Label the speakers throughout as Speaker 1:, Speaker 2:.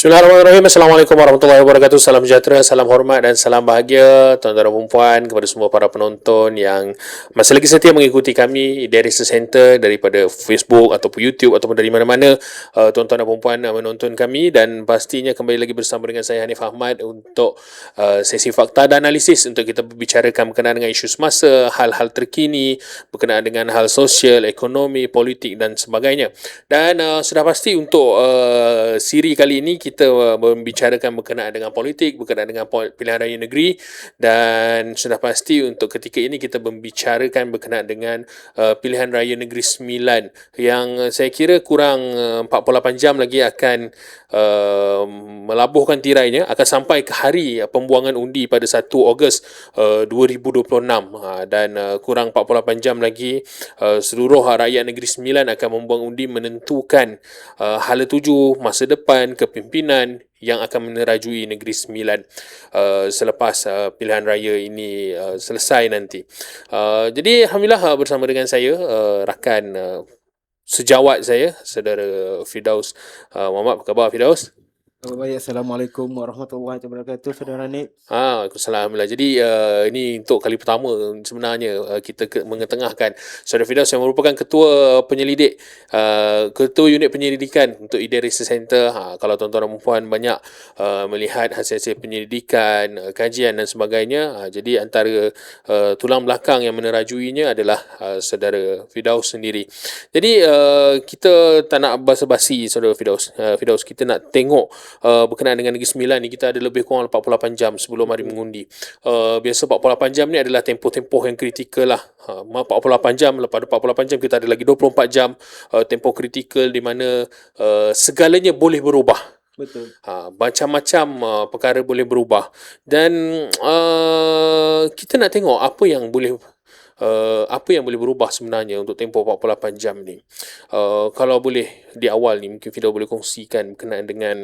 Speaker 1: Bismillahirrahmanirrahim. Assalamualaikum warahmatullahi wabarakatuh. Salam sejahtera, salam hormat dan salam bahagia tuan-tuan dan puan kepada semua para penonton yang masih lagi setia mengikuti kami dari Center daripada Facebook ataupun YouTube ataupun dari mana-mana tuan-tuan dan puan menonton kami, dan pastinya kembali lagi bersama dengan saya Hanif Ahmad untuk sesi fakta dan analisis untuk kita berbicarakan berkenaan dengan isu semasa, hal-hal terkini berkenaan dengan hal sosial, ekonomi, politik dan sebagainya. Dan sudah pasti untuk siri kali ini kita membicarakan berkenaan dengan politik, berkenaan dengan pilihan raya negeri, dan sudah pasti untuk ketika ini kita membicarakan berkenaan dengan pilihan raya negeri 9 yang saya kira kurang 48 jam lagi akan melabuhkan tirainya, akan sampai ke hari pembuangan undi pada 1 Ogos 2026, dan kurang 48 jam lagi seluruh rakyat negeri 9 akan membuang undi menentukan hala tuju masa depan kepimpinan yang akan menerajui Negeri Sembilan selepas pilihan raya ini selesai nanti. Jadi Alhamdulillah bersama dengan saya rakan sejawat saya, saudara Firdaus Muhammad. Apa khabar Firdaus?
Speaker 2: Baik, Assalamualaikum warahmatullahi wabarakatuh, Saudara Nik.
Speaker 1: Waalaikumsalam. Jadi ini untuk kali pertama sebenarnya kita mengetengahkan Saudara Firdaus yang merupakan ketua penyelidik, ketua unit penyelidikan untuk Ida Research Center. Kalau tuan-tuan dan puan banyak melihat hasil-hasil penyelidikan, kajian dan sebagainya, jadi antara tulang belakang yang menerajuinya adalah Saudara Firdaus sendiri. Jadi kita tak nak basa-basi Saudara Firdaus. Firdaus, kita nak tengok berkenaan dengan Negeri Sembilan ni, kita ada lebih kurang 48 jam sebelum hari mengundi. Biasa 48 jam ni adalah tempoh-tempoh yang kritikal lah. 48 jam, lepas 48 jam kita ada lagi 24 jam tempoh kritikal di mana segalanya boleh berubah.
Speaker 2: Betul.
Speaker 1: Macam-macam perkara boleh berubah. Dan kita nak tengok apa yang boleh berubah sebenarnya untuk tempoh 48 jam ni. Kalau boleh di awal ni mungkin Fidah boleh kongsikan berkenaan dengan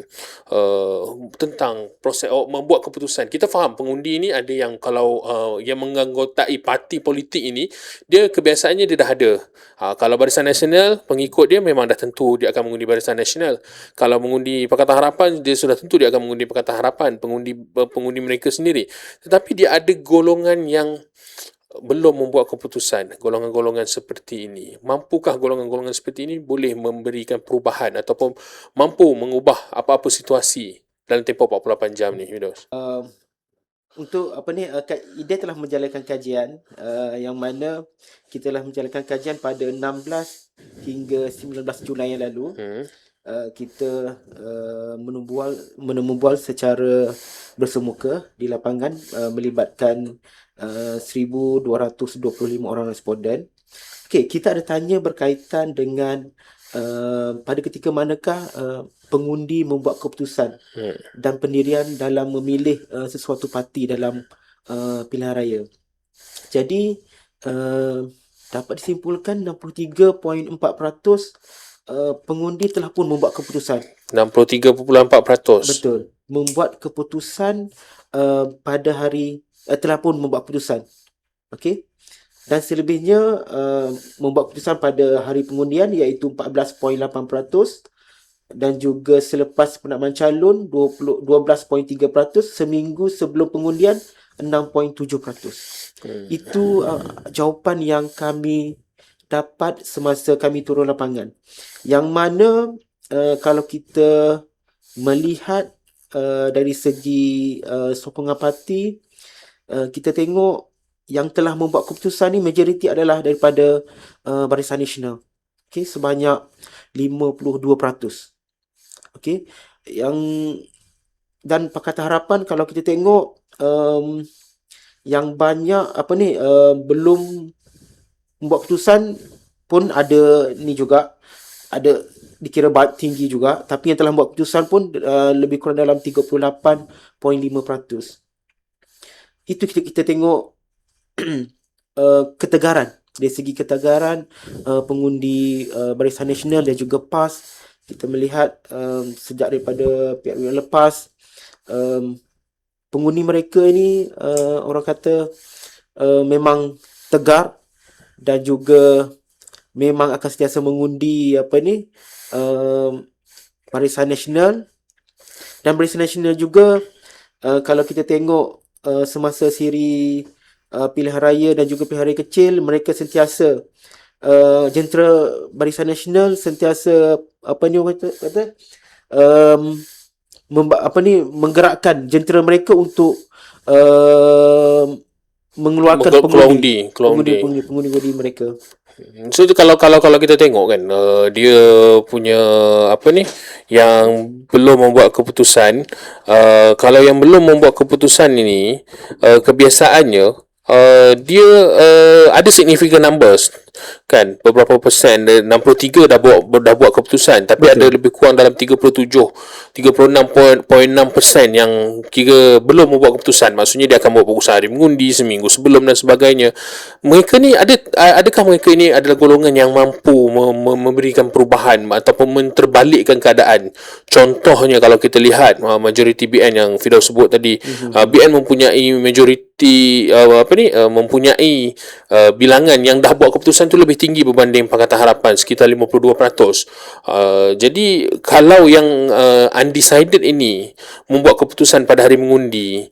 Speaker 1: tentang proses membuat keputusan. Kita faham pengundi ni ada yang kalau yang menganggotai parti politik ini, dia kebiasaannya dia dah ada. Kalau Barisan Nasional, pengikut dia memang dah tentu dia akan mengundi Barisan Nasional. Kalau mengundi Pakatan Harapan, dia sudah tentu dia akan mengundi Pakatan Harapan, pengundi mereka sendiri. Tetapi dia ada golongan yang belum membuat keputusan, golongan-golongan seperti ini. Mampukah golongan-golongan seperti ini boleh memberikan perubahan ataupun mampu mengubah apa-apa situasi dalam tempoh 48 jam ni, Firdaus?
Speaker 2: Untuk Ida telah menjalankan kajian yang mana kita telah menjalankan kajian pada 16 hingga 19 Julai yang lalu. Kita menembual secara bersemuka di lapangan melibatkan 1,225 orang responden. Okey, kita ada tanya berkaitan dengan pada ketika manakah pengundi membuat keputusan dan pendirian dalam memilih sesuatu parti dalam pilihan raya. Jadi dapat disimpulkan 63.4% pengundi telah pun membuat keputusan.
Speaker 1: 63.4%.
Speaker 2: Betul. Membuat keputusan pada hari telah pun membuat keputusan. Okey. Dan selebihnya membuat keputusan pada hari pengundian iaitu 14.8%, dan juga selepas penakluman calon 12.3%, seminggu sebelum pengundian 6.7%. Itu jawapan yang kami dapat semasa kami turun lapangan. Yang mana kalau kita melihat dari segi sokongan parti, kita tengok yang telah membuat keputusan ni majoriti adalah daripada Barisan Nasional. Okey, sebanyak 52%. Okey, dan Pakatan Harapan kalau kita tengok yang banyak belum membuat keputusan pun ada ni juga, ada dikira tinggi juga, tapi yang telah membuat keputusan pun lebih kurang dalam 38.5%. Itu kita tengok ketegaran, dari segi ketegaran pengundi Barisan Nasional dan juga PAS. Kita melihat sejak daripada pihak yang lepas, pengundi mereka ni orang kata memang tegar dan juga memang akan sentiasa mengundi Barisan Nasional Dan Barisan Nasional juga, kalau kita tengok semasa siri pilihan raya dan juga pilihan raya kecil, mereka sentiasa jentera Barisan Nasional sentiasa orang kata menggerakkan jentera mereka untuk mengeluarkan
Speaker 1: Keluar undi.
Speaker 2: pengundi mereka.
Speaker 1: So kalau kita tengok kan, dia punya apa ni, yang belum membuat keputusan, kalau yang belum membuat keputusan ini, kebiasaannya dia ada significant numbers kan, beberapa persen, 63 dah buat keputusan, tapi
Speaker 2: Betul.
Speaker 1: ada lebih kurang dalam 36.6% yang kira belum membuat keputusan. Maksudnya dia akan buat keputusan hari mengundi, seminggu sebelum dan sebagainya. Mereka ni adakah mereka ini adalah golongan yang mampu memberikan perubahan ataupun menterbalikkan keadaan? Contohnya kalau kita lihat majoriti BN yang Firdaus sebut tadi, BN mempunyai majoriti mempunyai bilangan yang dah buat keputusan tu lebih tinggi berbanding Pakatan Harapan, sekitar 52%. Jadi kalau yang undecided ini membuat keputusan pada hari mengundi,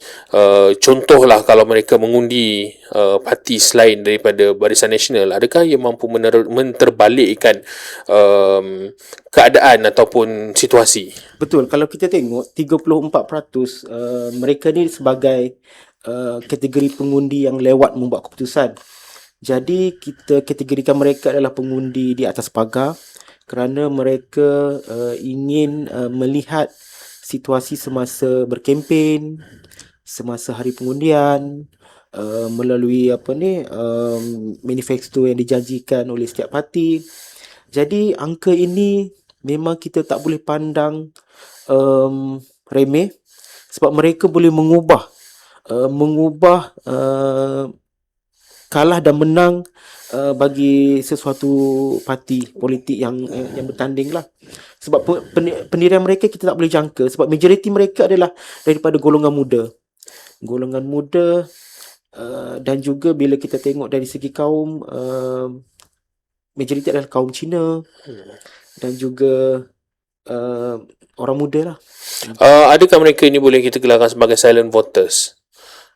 Speaker 1: contohlah kalau mereka mengundi parti selain daripada Barisan Nasional, adakah ia mampu menterbalikkan keadaan ataupun situasi?
Speaker 2: Betul, kalau kita tengok 34% mereka ni sebagai kategori pengundi yang lewat membuat keputusan. Jadi kita kategorikan mereka adalah pengundi di atas pagar kerana mereka ingin melihat situasi semasa berkempen, semasa hari pengundian, melalui manifesto yang dijanjikan oleh setiap parti. Jadi angka ini memang kita tak boleh pandang remeh, sebab mereka boleh mengubah kalah dan menang bagi sesuatu parti politik yang bertanding lah. Sebab pendirian mereka kita tak boleh jangka, sebab majoriti mereka adalah daripada golongan muda, dan juga bila kita tengok dari segi kaum, majoriti adalah kaum Cina dan juga orang muda lah.
Speaker 1: Adakah mereka ini boleh kita gelarkan sebagai silent voters?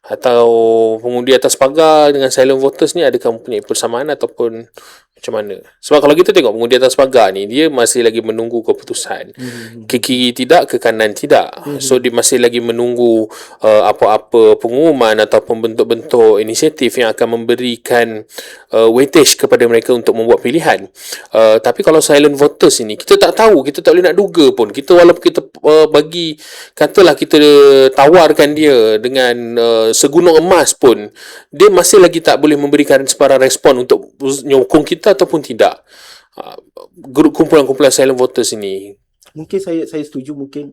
Speaker 1: Atau pengundi atas pagar dengan silent voters ni adakah mempunyai persamaan ataupun macam mana? Sebab kalau kita tengok pengundi atas pagar ni, dia masih lagi menunggu keputusan. Ke kiri tidak, ke kanan tidak. So dia masih lagi menunggu apa-apa pengumuman ataupun bentuk-bentuk inisiatif yang akan memberikan weightage kepada mereka untuk membuat pilihan. Tapi kalau silent voters ini, kita tak tahu, kita tak boleh nak duga pun. Kita walaupun kita katalah kita tawarkan dia dengan segunung emas pun, dia masih lagi tak boleh memberikan sebarang respon untuk menyokong kita ataupun tidak. Kumpulan-kumpulan silent voters ini,
Speaker 2: mungkin saya setuju, mungkin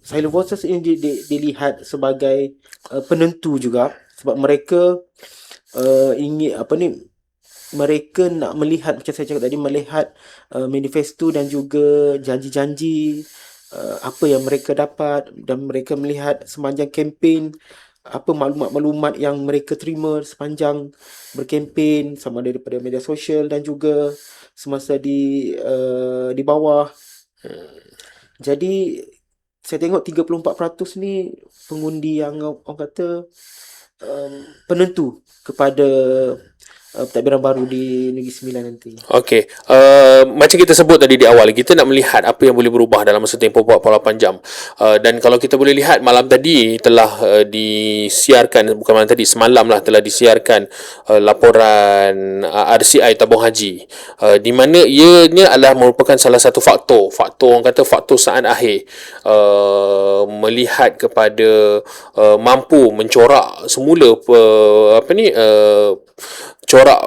Speaker 2: silent voters ini dilihat sebagai penentu juga, sebab mereka ingin mereka nak melihat, macam saya cakap tadi, melihat manifesto dan juga janji-janji apa yang mereka dapat, dan mereka melihat sepanjang kempen apa maklumat-maklumat yang mereka terima sepanjang berkempen, sama ada daripada media sosial dan juga semasa di bawah. Jadi saya tengok 34% ni pengundi yang orang kata penentu kepada pentadbiran baru di Negeri Sembilan nanti.
Speaker 1: Okey, macam kita sebut tadi di awal, kita nak melihat apa yang boleh berubah dalam masa tempoh 48 jam. Dan kalau kita boleh lihat, malam tadi telah disiarkan, bukan malam tadi, semalam lah telah disiarkan laporan RCI Tabung Haji, di mana ianya adalah merupakan salah satu faktor orang kata faktor saat akhir, melihat kepada mampu mencorak semula corak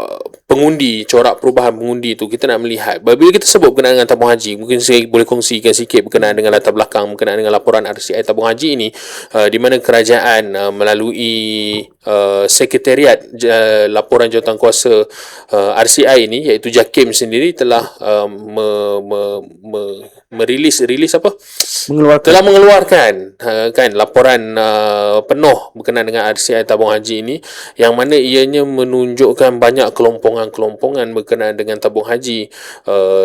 Speaker 1: pengundi, corak perubahan pengundi tu. Kita nak melihat, bila kita sebut berkenaan dengan tabung haji, mungkin saya boleh kongsikan sikit berkenaan dengan latar belakang berkenaan dengan laporan RCI tabung haji ini, di mana kerajaan melalui sekretariat laporan jawatankuasa RCI ini, iaitu JAKIM sendiri, telah rilis apa?
Speaker 2: Mengeluarkan.
Speaker 1: Telah mengeluarkan kan laporan penuh berkenaan dengan RCI tabung haji ini, yang mana ianya menunjukkan banyak kelompongan-kelompongan berkenaan dengan tabung haji,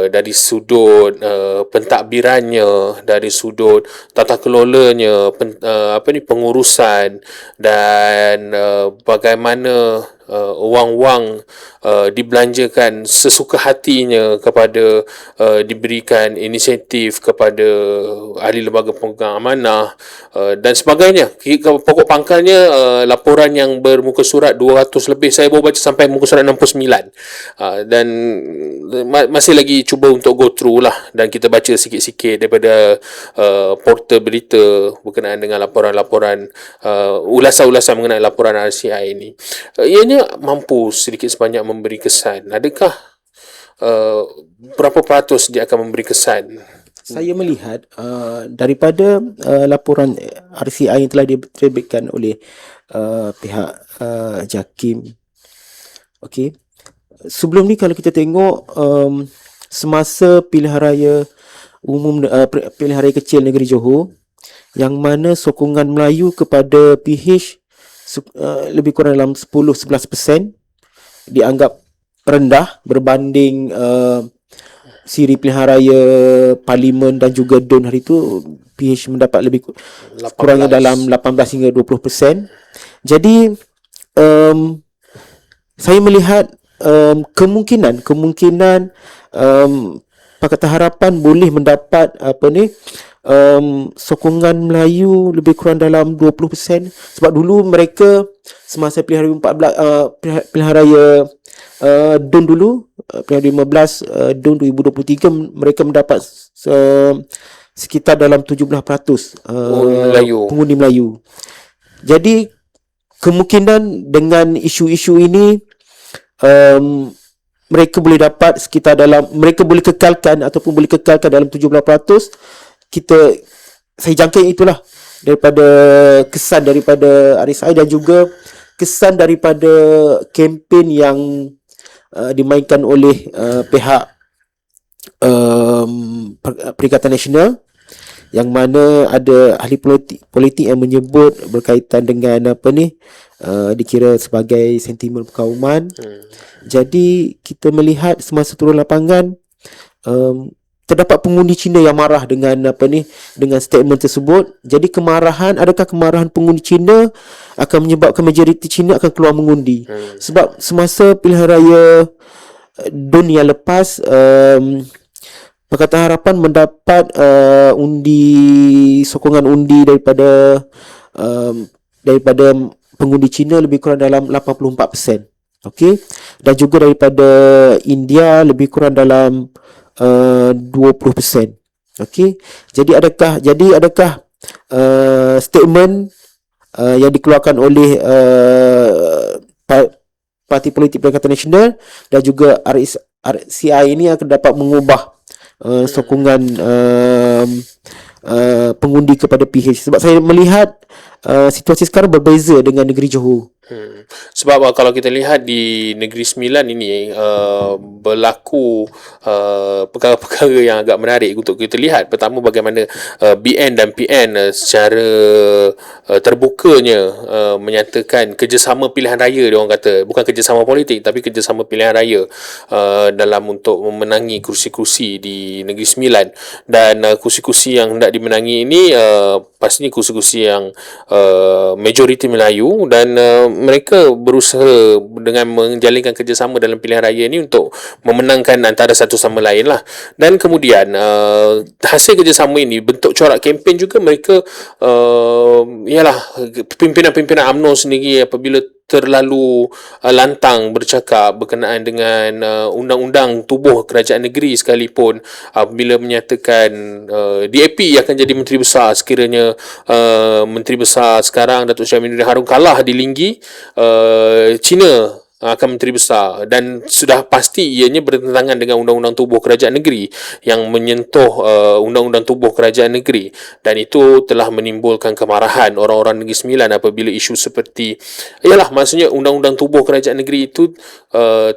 Speaker 1: dari sudut pentadbirannya, dari sudut tata kelolanya, pengurusan, dan bagaimana wang-wang dibelanjakan sesuka hatinya kepada diberikan inisiatif kepada ahli lembaga pemegang amanah dan sebagainya. Pokok pangkalnya laporan yang bermuka surat 200 lebih. Saya baru baca sampai muka surat 69 dan masih lagi cuba untuk go through lah, dan kita baca sikit-sikit daripada portal berita berkenaan dengan laporan-laporan ulasan-ulasan mengenai laporan RCI ini. Ianya mampu sedikit sebanyak memberi kesan. Adakah berapa peratus dia akan memberi kesan?
Speaker 2: Saya melihat daripada laporan RCI yang telah diterbitkan oleh pihak JAKIM. Okey. Sebelum ni kalau kita tengok semasa pilihan raya umum, pilihan raya kecil negeri Johor, yang mana sokongan Melayu kepada PH lebih kurang dalam 10-11% dianggap rendah berbanding siri pilihan raya parlimen dan juga DUN hari itu. PH mendapat lebih kurangnya dalam 18 hingga 20%. Jadi saya melihat kemungkinan Pakatan Harapan boleh mendapat sokongan Melayu lebih kurang dalam 20%. Sebab dulu mereka semasa pilihan raya 14 pilihan raya DUN dulu, pilihan raya 15 DUN 2023, mereka mendapat sekitar dalam 17% pengundi Melayu. Jadi kemungkinan dengan isu-isu ini mereka boleh dapat sekitar dalam, mereka boleh kekalkan dalam 17%. Saya jangka itulah daripada kesan daripada RSI dan juga kesan daripada kempen yang dimainkan oleh pihak Perikatan Nasional, yang mana ada ahli politik yang menyebut berkaitan dengan dikira sebagai sentimen perkauman. Jadi kita melihat semasa turun lapangan terdapat pengundi Cina yang marah dengan dengan statement tersebut. Jadi adakah kemarahan pengundi Cina akan menyebabkan majoriti Cina akan keluar mengundi? Sebab semasa pilihan raya DUN yang lepas, Pakatan Harapan mendapat sokongan undi daripada pengundi Cina lebih kurang dalam 84%. Okey, dan juga daripada India lebih kurang dalam 20%. Okey, jadi adakah statement yang dikeluarkan oleh Parti Politik Perikatan Nasional dan juga RCI ini akan dapat mengubah sokongan pengundi kepada PH? Sebab saya melihat situasi sekarang berbeza dengan negeri Johor.
Speaker 1: Sebab kalau kita lihat di Negeri Sembilan ini berlaku perkara-perkara yang agak menarik untuk kita lihat. Pertama, bagaimana BN dan PN secara terbukanya menyatakan kerjasama pilihan raya, dia orang kata, bukan kerjasama politik tapi kerjasama pilihan raya dalam untuk memenangi kursi-kursi di Negeri Sembilan. Dan kursi-kursi yang hendak dimenangi ini pastinya kursi-kursi yang majoriti Melayu, dan mereka berusaha dengan menjalinkan kerjasama dalam pilihan raya ini untuk memenangkan antara satu sama lain lah. Dan kemudian hasil kerjasama ini, bentuk corak kempen juga, mereka ialah pimpinan-pimpinan UMNO sendiri apabila terlalu lantang bercakap berkenaan dengan undang-undang tubuh kerajaan negeri sekalipun, apabila menyatakan DAP akan jadi menteri besar sekiranya menteri besar sekarang Datuk Syed Aminuddin Harun kalah di Linggi, China akan Menteri Besar, dan sudah pasti ianya bertentangan dengan Undang-Undang Tubuh Kerajaan Negeri yang menyentuh Undang-Undang Tubuh Kerajaan Negeri, dan itu telah menimbulkan kemarahan orang-orang Negeri Sembilan apabila isu seperti maksudnya Undang-Undang Tubuh Kerajaan Negeri itu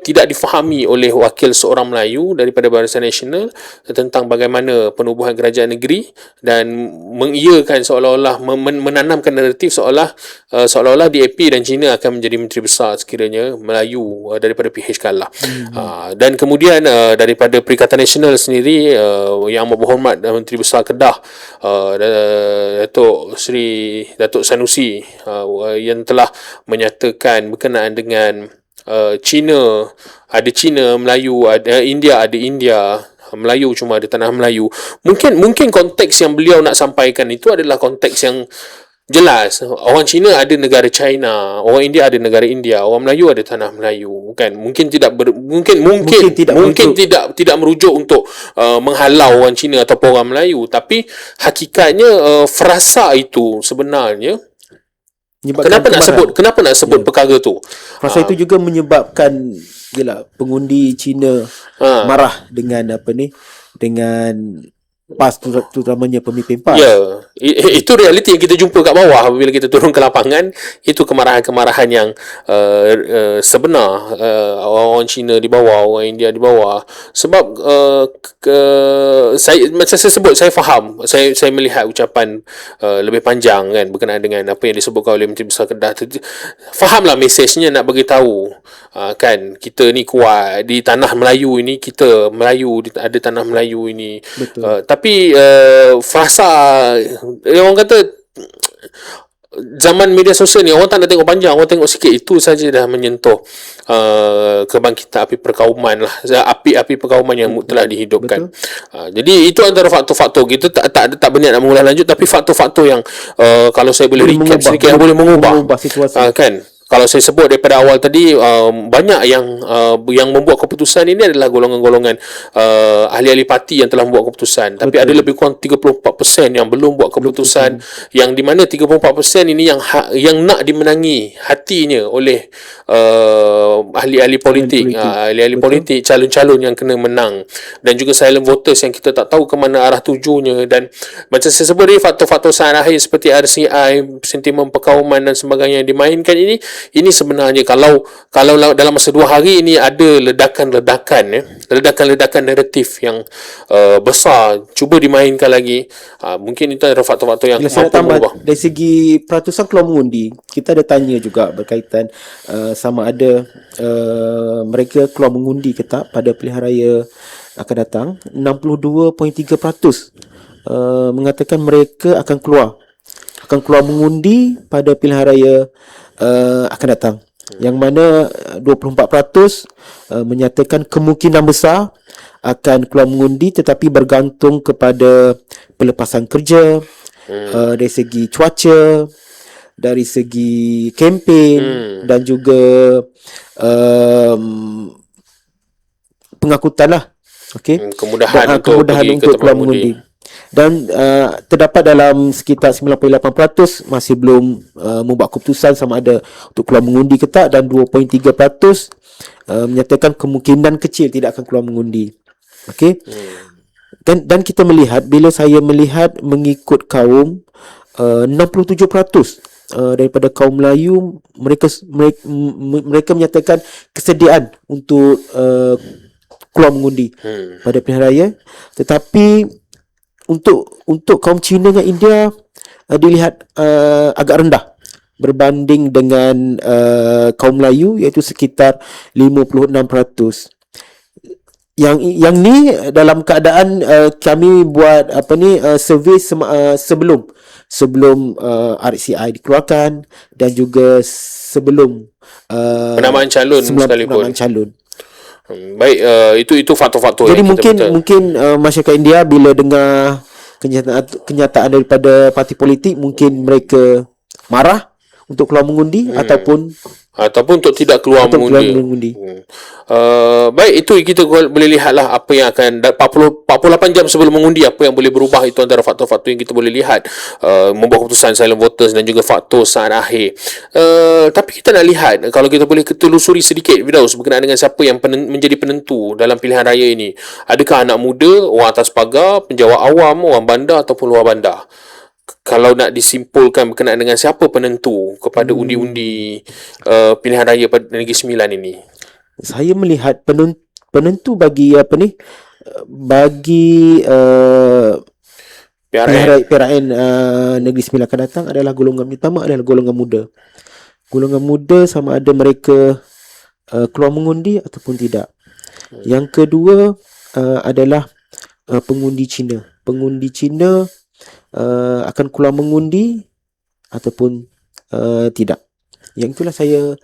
Speaker 1: tidak difahami oleh wakil seorang Melayu daripada Barisan Nasional tentang bagaimana penubuhan kerajaan negeri, dan mengiyakan seolah-olah menanamkan naratif seolah-olah DAP dan China akan menjadi Menteri Besar sekiranya Melayu daripada PH kalah. Dan kemudian daripada Perikatan Nasional sendiri, Yang Amat Berhormat Menteri Besar Kedah Datuk Sanusi yang telah menyatakan berkenaan dengan China ada China, Melayu ada India, ada India, Melayu cuma ada tanah Melayu. Mungkin konteks yang beliau nak sampaikan itu adalah konteks yang jelas. Orang Cina ada negara China, orang India ada negara India, orang Melayu ada tanah Melayu, kan? Mungkin tidak merujuk untuk menghalau orang Cina ataupun orang Melayu, tapi hakikatnya frasa itu sebenarnya kenapa nak sebut perkara tu?
Speaker 2: Frasa itu juga menyebabkan pengundi Cina marah dengan dengan PAS, terutamanya pemimpin PAS.
Speaker 1: Ya, itu realiti yang kita jumpa kat bawah apabila kita turun ke lapangan. Itu kemarahan-kemarahan yang sebenar. Orang Cina di bawah, orang India di bawah. Sebab macam saya sebut, saya faham, saya melihat ucapan lebih panjang kan berkenaan dengan apa yang disebutkan oleh Menteri Besar Kedah. Fahamlah mesejnya, nak bagi tahu kan kita ni kuat di tanah Melayu ini, kita Melayu, ada tanah Melayu ini.
Speaker 2: Betul.
Speaker 1: Tapi frasa orang kata zaman media sosial ni, orang tak nak tengok panjang, orang tengok sikit, itu saja dah menyentuh kebangkitan api perkauman lah, api perkauman yang telah dihidupkan. Jadi itu antara faktor-faktor. Kita tak berniat nak mengulas lanjut, tapi faktor-faktor yang kalau saya boleh recap sedikit, yang boleh mengubah
Speaker 2: situasi.
Speaker 1: Kan, kalau saya sebut daripada awal tadi, banyak yang membuat keputusan ini adalah golongan-golongan ahli-ahli parti yang telah membuat keputusan. Tapi ada lebih kurang 34% yang belum buat keputusan, yang di mana 34% ini yang nak dimenangi hatinya oleh ahli-ahli politik, calon-calon yang kena menang, dan juga silent voters yang kita tak tahu ke mana arah tujunya. Dan macam saya sebut tadi, faktor-faktor saat akhir seperti RCI, sentimen perkauman dan sebagainya yang dimainkan ini sebenarnya kalau dalam masa 2 hari ini ada ledakan naratif yang besar cuba dimainkan lagi, mungkin itu adalah faktor-faktor yang mampu mengubah.
Speaker 2: Dari segi peratusan keluar mengundi, kita ada tanya juga berkaitan sama ada mereka keluar mengundi ke tak pada pilihan raya akan datang. 62.3% mengatakan mereka akan keluar mengundi pada pilihan raya akan datang, yang mana 24% menyatakan kemungkinan besar akan keluar mengundi, tetapi bergantung kepada pelepasan kerja, dari segi cuaca, dari segi kempen, dan juga pengangkutan lah.
Speaker 1: Kemudahan
Speaker 2: untuk keluar mengundi. Dan terdapat dalam sekitar 98% masih belum membuat keputusan sama ada untuk keluar mengundi ke tak, dan 2.3% menyatakan kemungkinan kecil tidak akan keluar mengundi. Dan kita melihat, bila saya melihat mengikut kaum, 67% daripada kaum Melayu, mereka menyatakan kesediaan untuk keluar mengundi pada pilihan raya. Tetapi untuk kaum Cina dan India dilihat agak rendah berbanding dengan kaum Melayu, iaitu sekitar 56%. Yang ni dalam keadaan kami buat survey sebelum RCI dikeluarkan, dan juga sebelum
Speaker 1: penamaan calon sekalipun. Baik, itu faktor-faktor.
Speaker 2: Jadi mungkin masyarakat India bila dengar kenyataan daripada parti politik, mungkin mereka marah untuk keluar mengundi ataupun
Speaker 1: untuk tidak keluar mengundi.
Speaker 2: mengundi.
Speaker 1: Baik, itu kita boleh lihatlah apa yang akan 48 jam sebelum mengundi, apa yang boleh berubah. Itu antara faktor-faktor yang kita boleh lihat, membuat keputusan silent voters dan juga faktor saat akhir. Tapi kita nak lihat, kalau kita boleh telusuri sedikit Firdaus berkenaan dengan siapa yang menjadi penentu dalam pilihan raya ini. Adakah anak muda, orang atas pagar, penjawat awam, orang bandar ataupun luar bandar? Kalau nak disimpulkan berkenaan dengan siapa penentu kepada undi-undi pilihan raya pada Negeri Sembilan ini?
Speaker 2: Saya melihat penentu bagi bagi PRN Negeri Sembilan akan datang adalah golongan pertama adalah golongan muda. Golongan muda sama ada mereka keluar mengundi ataupun tidak. Yang kedua adalah pengundi Cina. Pengundi Cina akan keluar mengundi ataupun tidak. Yang itulah saya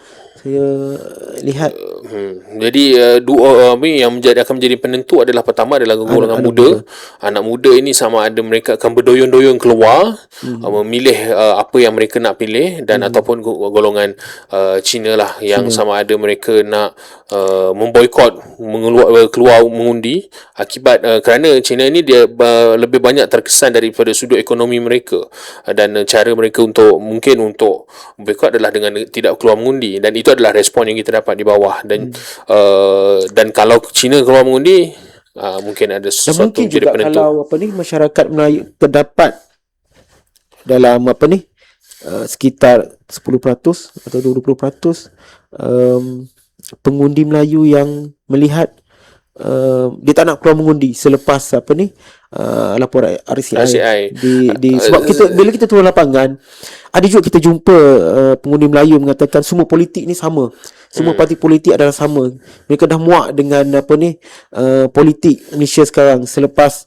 Speaker 2: lihat.
Speaker 1: Jadi dua yang akan menjadi penentu adalah pertama adalah golongan muda. Anak muda ini sama ada mereka akan berdoyong-doyong keluar memilih apa yang mereka nak pilih, dan ataupun golongan Cina lah yang sama ada mereka nak memboikot keluar mengundi akibat kerana Cina ini dia lebih banyak terkesan daripada sudut ekonomi mereka, dan cara mereka untuk boikot adalah dengan tidak keluar mengundi, dan itu adalah respon yang kita dapat di bawah. Dan kalau Cina keluar mengundi, mungkin ada sesuatu
Speaker 2: mungkin
Speaker 1: jadi
Speaker 2: juga
Speaker 1: penentu.
Speaker 2: kalau masyarakat Melayu terdapat dalam sekitar 10% atau 20% pengundi Melayu yang melihat dia tak nak keluar mengundi selepas laporan RCI. Sebab bila kita turun lapangan, ada juga kita jumpa pengundi Melayu mengatakan semua politik ni sama. Semua parti politik adalah sama. Mereka dah muak dengan politik Malaysia sekarang selepas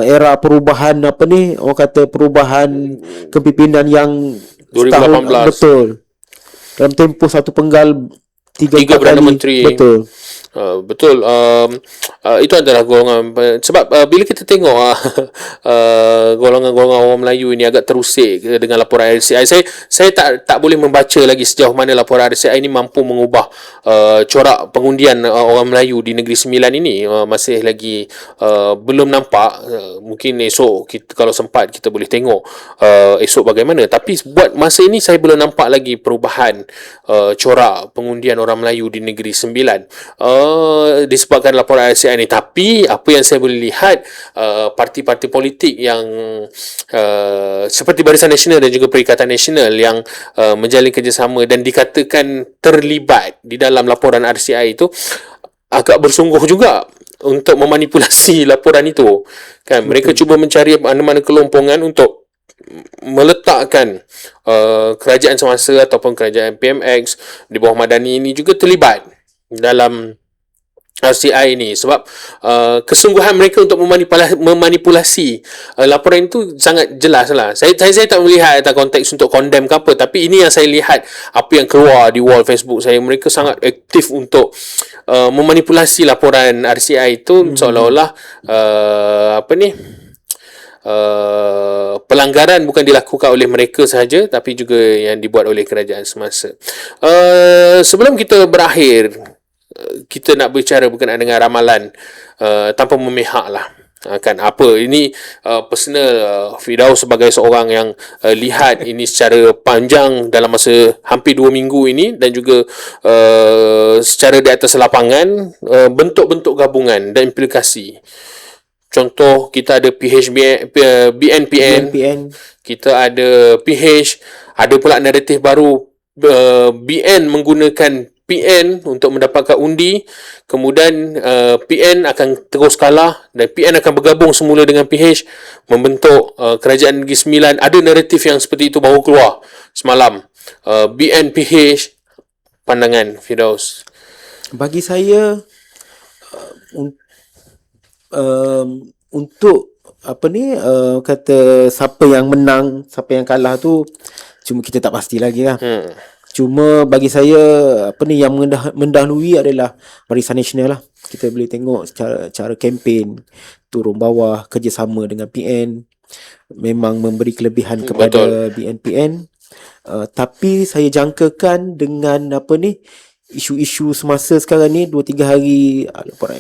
Speaker 2: era perubahan orang kata perubahan kepimpinan yang
Speaker 1: 2018.
Speaker 2: Betul. Dalam tempoh satu penggal 3
Speaker 1: Perdana Menteri.
Speaker 2: Betul.
Speaker 1: Betul. Itu adalah golongan, sebab bila kita tengok golongan-golongan orang Melayu ini agak terusik dengan laporan RCI. Saya tak boleh membaca lagi sejauh mana laporan RCI ini mampu mengubah corak pengundian orang Melayu di Negeri Sembilan ini. Masih lagi belum nampak. Mungkin esok kalau sempat kita boleh tengok esok bagaimana. Tapi buat masa ini saya belum nampak lagi perubahan corak pengundian orang Melayu di Negeri Sembilan. Disebabkan laporan RCI ini. Tapi apa yang saya boleh lihat, parti-parti politik yang seperti Barisan Nasional dan juga Perikatan Nasional yang menjalin kerjasama dan dikatakan terlibat di dalam laporan RCI itu agak bersungguh juga untuk memanipulasi laporan itu. Kan, mereka cuba mencari mana-mana kelompongan untuk meletakkan kerajaan semasa ataupun kerajaan PMX di bawah Madani ini juga terlibat dalam RCI ini, sebab kesungguhan mereka untuk memanipulasi laporan itu sangat jelas lah. Saya tak melihat atas konteks untuk condemn ke apa, tapi ini yang saya lihat apa yang keluar di wall Facebook saya. Mereka sangat aktif untuk memanipulasi laporan RCI itu seolah-olah pelanggaran bukan dilakukan oleh mereka sahaja, tapi juga yang dibuat oleh kerajaan semasa. Sebelum kita berakhir, kita nak berbicara berkenaan dengan ramalan tanpa memihak lah. Kan apa ini personal Firdaus sebagai seorang yang lihat ini secara panjang dalam masa hampir 2 minggu ini, dan juga secara di atas lapangan, bentuk-bentuk gabungan dan implikasi. Contoh, kita ada BNPN, kita ada PH, ada pula naratif baru BN menggunakan PN untuk mendapatkan undi, kemudian PN akan terus kalah dan PN akan bergabung semula dengan PH membentuk Kerajaan Negeri Sembilan. Ada naratif yang seperti itu baru keluar semalam. BN PH, pandangan Firdaus?
Speaker 2: Bagi saya untuk kata siapa yang menang, siapa yang kalah tu cuma kita tak pasti lagi lah. Cuma bagi saya yang mendahului adalah Barisan Nasional lah. Kita boleh tengok cara kempen turun bawah, kerjasama dengan PN, memang memberi kelebihan kepada BNPN. Tapi saya jangkakan dengan isu-isu semasa sekarang ni 2-3 hari laporan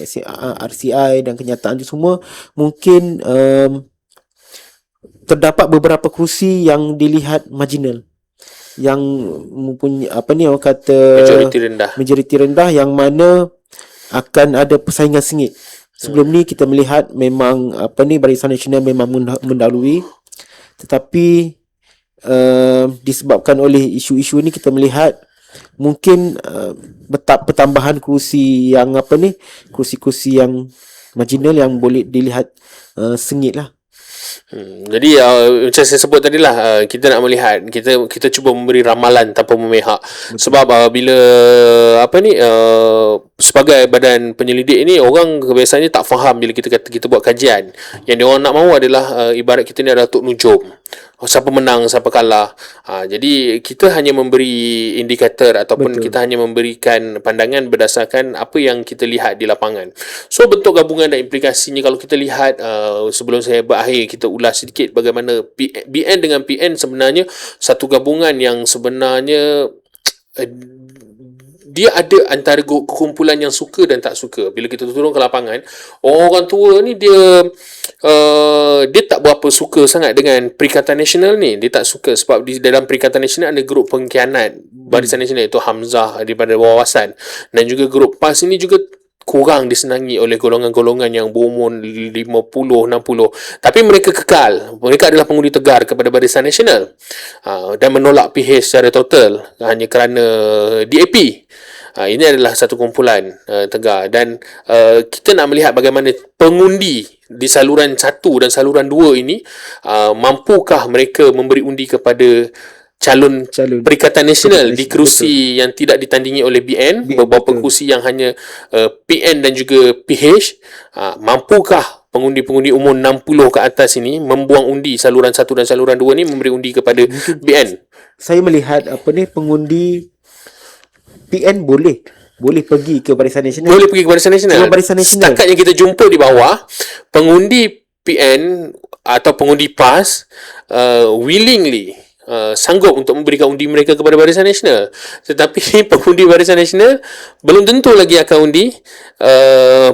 Speaker 2: RCI dan kenyataan tu semua, mungkin terdapat beberapa kerusi yang dilihat marginal, yang mempunyai orang kata majoriti rendah, yang mana akan ada persaingan sengit. Sebelum ni kita melihat memang Barisan Nasional memang mendahului, tetapi disebabkan oleh isu-isu ni kita melihat mungkin pertambahan kerusi yang kerusi-kerusi yang marginal yang boleh dilihat sengit lah.
Speaker 1: Jadi macam saya sebut tadi lah, kita nak melihat, kita cuba memberi ramalan tanpa memihak. Sebab bila sebagai badan penyelidik ini, orang biasanya tak faham bila kita kata kita buat kajian. Yang diorang nak mahu adalah ibarat kita ni adalah Tok Nujum, siapa menang siapa kalah. Jadi kita hanya memberi indikator ataupun kita hanya memberikan pandangan berdasarkan apa yang kita lihat di lapangan. So bentuk gabungan dan implikasinya, kalau kita lihat, sebelum saya berakhir, kita ulas sedikit bagaimana BN dengan PN sebenarnya satu gabungan yang sebenarnya dia ada antara kumpulan yang suka dan tak suka. Bila kita turun ke lapangan, orang tua ni dia tak berapa suka sangat dengan Perikatan Nasional ni. Dia tak suka sebab di dalam Perikatan Nasional ada grup pengkhianat Barisan Nasional, iaitu Hamzah daripada Wawasan, dan juga grup PAS ini juga kurang disenangi oleh golongan-golongan yang berumur 50, 60. Tapi mereka kekal. Mereka adalah pengundi tegar kepada Barisan Nasional dan menolak PH secara total hanya kerana DAP. Ini adalah satu kumpulan tegar, dan kita nak melihat bagaimana pengundi di saluran 1 dan saluran 2 ini, mampukah mereka memberi undi kepada calon Perikatan Nasional di kerusi yang tidak ditandingi oleh BN, beberapa kerusi yang hanya PN dan juga PH. Mampukah pengundi-pengundi umur 60 ke atas ini membuang undi saluran 1 dan saluran 2 ni, memberi undi kepada BN?
Speaker 2: Saya melihat pengundi PN boleh pergi ke Barisan Nasional.
Speaker 1: Boleh pergi ke Barisan Nasional. Setakat yang kita jumpa di bawah, pengundi PN atau pengundi PAS willingly sanggup untuk memberikan undi mereka kepada Barisan Nasional. Tetapi pengundi Barisan Nasional belum tentu lagi akan undi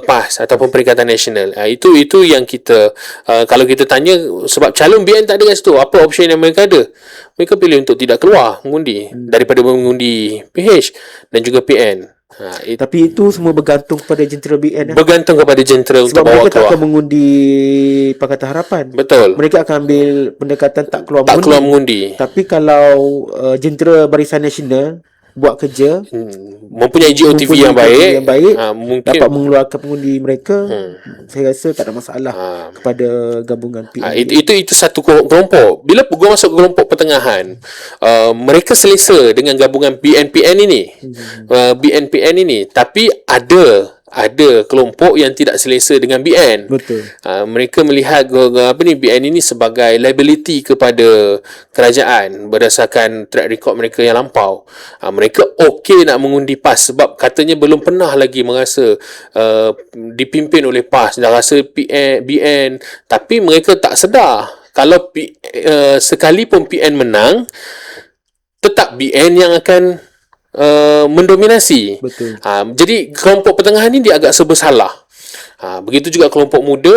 Speaker 1: PAS ataupun Perikatan Nasional. Itu yang kita kalau kita tanya, sebab calon BN tak ada kat situ, apa option yang mereka ada? Mereka pilih untuk tidak keluar mengundi daripada mengundi PH dan juga PN.
Speaker 2: Tapi itu semua bergantung kepada jentera BN.
Speaker 1: Bergantung kepada jentera untuk
Speaker 2: sebab
Speaker 1: bawa
Speaker 2: mereka
Speaker 1: keluar.
Speaker 2: tak akan mengundi Pakatan Harapan.
Speaker 1: Betul.
Speaker 2: Mereka akan ambil pendekatan tak keluar
Speaker 1: mengundi.
Speaker 2: Tapi kalau jentera Barisan Nasional buat kerja,
Speaker 1: mempunyai GOTV yang baik,
Speaker 2: mungkin dapat mengeluarkan pengundi mereka, saya rasa tak ada masalah kepada gabungan PN.
Speaker 1: Itu satu kelompok. Bila gua masuk ke kelompok pertengahan, mereka selesa dengan gabungan BNPN ini. BNPN ini, tapi ada kelompok yang tidak selesa dengan BN.
Speaker 2: Betul.
Speaker 1: Mereka melihat BN ini sebagai liability kepada kerajaan berdasarkan track record mereka yang lampau. Mereka okey nak mengundi PAS sebab katanya belum pernah lagi merasa dipimpin oleh PAS, dah rasa BN, tapi mereka tak sedar kalau sekalipun PN menang, tetap BN yang akan mendominasi.
Speaker 2: Betul.
Speaker 1: Jadi kelompok pertengahan ni dia agak serba salah. Begitu juga kelompok muda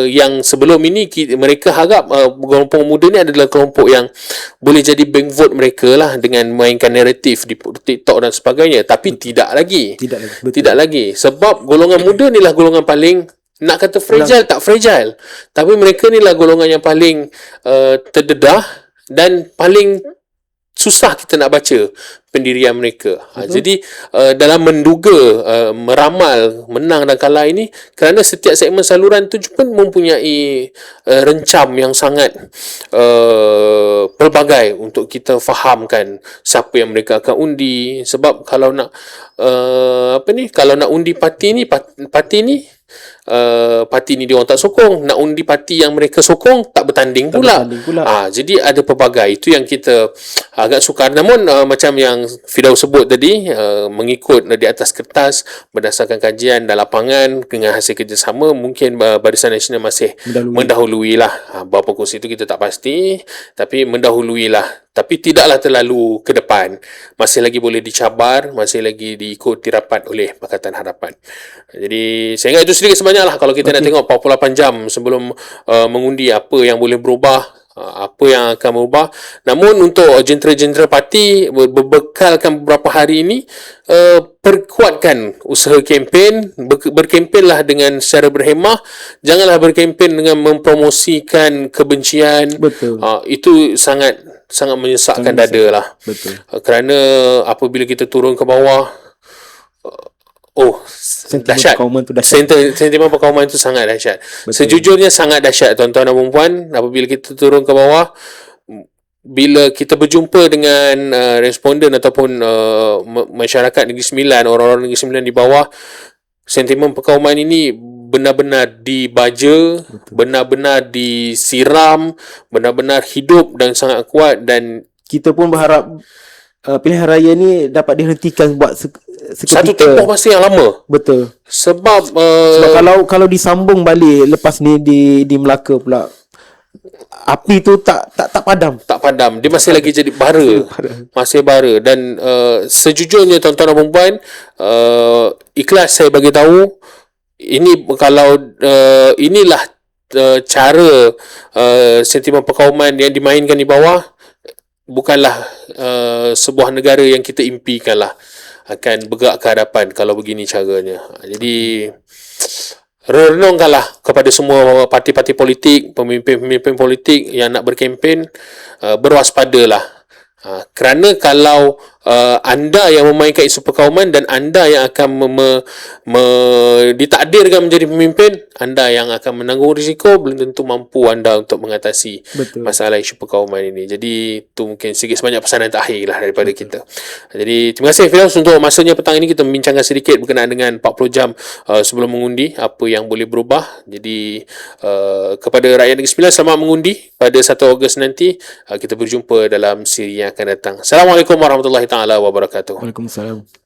Speaker 1: yang sebelum ini mereka harap kelompok muda ni adalah kelompok yang boleh jadi bank vote mereka lah dengan mainkan naratif di TikTok dan sebagainya. Tapi tidak lagi. Tidak lagi. Sebab golongan muda ni lah golongan paling, nak kata fragile, tak fragile, tapi mereka ni lah golongan yang paling terdedah dan paling susah kita nak baca pendirian mereka. Jadi dalam menduga, meramal menang dan kalah ini, kerana setiap segmen saluran tu pun mempunyai rencam yang sangat pelbagai untuk kita fahamkan siapa yang mereka akan undi. Sebab kalau nak kalau nak undi parti ni dia orang tak sokong, nak undi parti yang mereka sokong tak bertanding pula. Jadi ada pelbagai. Itu yang kita agak sukar. Namun macam yang Firdaus sebut tadi, mengikut di atas kertas berdasarkan kajian dan lapangan dengan hasil kerjasama, mungkin Barisan Nasional masih mendahului lah. Berapa kursi itu kita tak pasti, tapi mendahului lah tapi tidaklah terlalu ke depan. Masih lagi boleh dicabar, masih lagi diikuti rapat oleh Pakatan Harapan. Jadi saya ingat itu sedikit sebanyak lah kalau kita nak tengok 48 jam sebelum mengundi apa yang boleh berubah, apa yang akan berubah. Namun untuk jentera-jentera parti berbekalkan beberapa hari ini, perkuatkan usaha kempen, berkempenlah dengan secara berhemah, janganlah berkempen dengan mempromosikan kebencian.
Speaker 2: Betul.
Speaker 1: Itu sangat menyesakkan dada lah.
Speaker 2: Betul.
Speaker 1: Kerana apabila kita turun ke bawah, dahsyat.
Speaker 2: Perkauman tu dahsyat.
Speaker 1: Sentimen perkauman itu sangat dahsyat.
Speaker 2: Betul.
Speaker 1: Sejujurnya sangat dahsyat, tuan-tuan dan puan-puan. Apabila kita turun ke bawah, bila kita berjumpa dengan responden ataupun masyarakat Negeri Sembilan, orang-orang Negeri Sembilan di bawah, sentimen perkauman ini benar-benar dibaja, benar-benar disiram, benar-benar hidup dan sangat kuat. Dan
Speaker 2: kita pun berharap pilihan raya ni dapat dihentikan buat seketika.
Speaker 1: Satu tempoh masa yang lama.
Speaker 2: Betul.
Speaker 1: Sebab
Speaker 2: kalau disambung balik lepas ni di Melaka pula, api tu tak padam.
Speaker 1: Tak padam. Dia masih lagi jadi bara. Masih bara. Dan sejujurnya tuan-tuan dan puan-puan, ikhlas saya bagi tahu, ini kalau inilah cara sentimen perkauman yang dimainkan di bawah, bukanlah sebuah negara yang kita impikan lah akan bergerak ke hadapan kalau begini caranya. Jadi renungkanlah kepada semua parti-parti politik, pemimpin-pemimpin politik yang nak berkempen, berwaspadalah. Kerana kalau anda yang memainkan isu perkauman dan anda yang akan ditakdirkan menjadi pemimpin, anda yang akan menanggung risiko, belum tentu mampu anda untuk mengatasi masalah isu perkauman ini. Jadi itu mungkin sedikit sebanyak pesanan terakhir lah daripada kita. Jadi terima kasih Firdaus untuk masanya petang ini. Kita membincangkan sedikit berkenaan dengan 40 jam sebelum mengundi, apa yang boleh berubah. Jadi kepada rakyat Negeri Sembilan, selamat mengundi pada 1 Ogos nanti. Kita berjumpa dalam siri yang akan datang. Assalamualaikum warahmatullahi taala wabarakatuh.
Speaker 2: Waalaikumsalam.